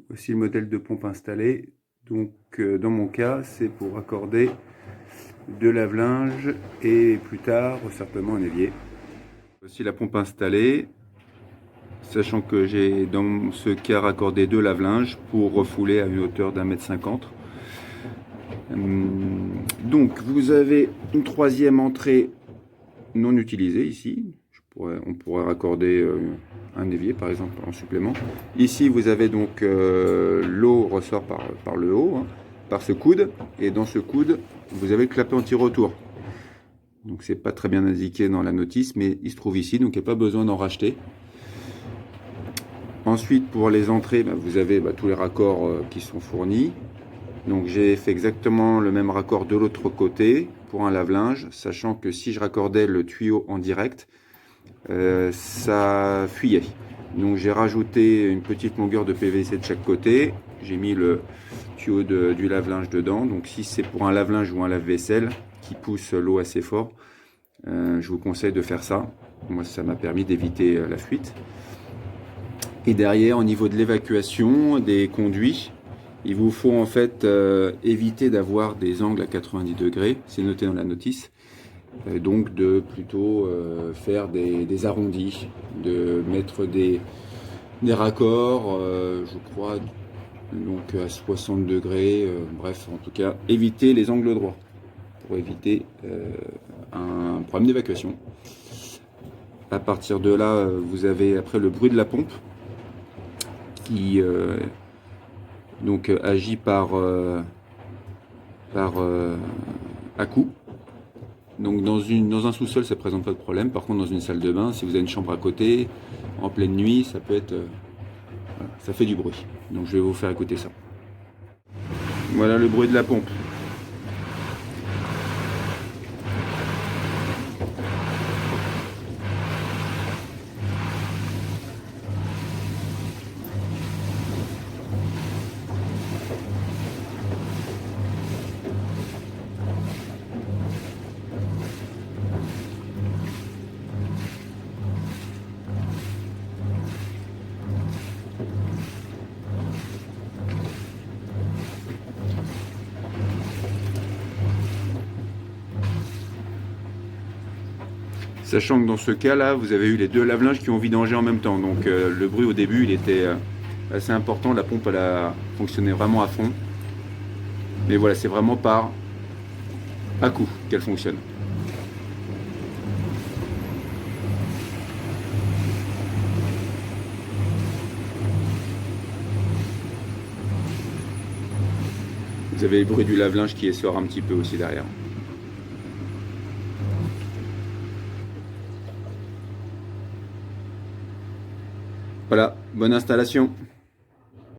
Voici le modèle de pompe installé. Donc dans mon cas, c'est pour raccorder de lave-linge et plus tard certainement un évier. Voici la pompe installée, sachant que j'ai dans ce cas raccordé deux lave-linge pour refouler à une hauteur d'1,50 m. Donc vous avez une troisième entrée non utilisée ici. On pourrait raccorder un évier par exemple en supplément. Ici vous avez donc l'eau ressort par le haut, hein, par ce coude, et dans ce coude vous avez le clapet anti-retour. Donc c'est pas très bien indiqué dans la notice, mais il se trouve ici, donc il n'y a pas besoin d'en racheter. Ensuite pour les entrées, vous avez tous les raccords qui sont fournis. Donc j'ai fait exactement le même raccord de l'autre côté pour un lave-linge, sachant que si je raccordais le tuyau en direct, ça fuyait. Donc j'ai rajouté une petite longueur de PVC de chaque côté. J'ai mis le tuyau du lave-linge dedans. Donc si c'est pour un lave-linge ou un lave-vaisselle qui pousse l'eau assez fort, je vous conseille de faire ça. Moi ça m'a permis d'éviter la fuite. Et derrière, au niveau de l'évacuation des conduits, il vous faut en fait éviter d'avoir des angles à 90 degrés, c'est noté dans la notice. Donc de plutôt faire des arrondis, de mettre des raccords, je crois, donc à 60 degrés, bref, en tout cas, éviter les angles droits pour éviter un problème d'évacuation. À partir de là, vous avez après le bruit de la pompe qui donc agit par à-coups. Donc dans un sous-sol, ça ne présente pas de problème. Par contre, dans une salle de bain, si vous avez une chambre à côté, en pleine nuit, ça peut être... voilà, ça fait du bruit. Donc je vais vous faire écouter ça. Voilà le bruit de la pompe. Sachant que dans ce cas-là, vous avez eu les deux lave-linges qui ont vidangé en même temps. Donc le bruit au début, il était assez important. La pompe, elle a fonctionné vraiment à fond. Mais voilà, c'est vraiment par à-coups qu'elle fonctionne. Vous avez le bruit du lave-linge qui sort un petit peu aussi derrière. Voilà, bonne installation.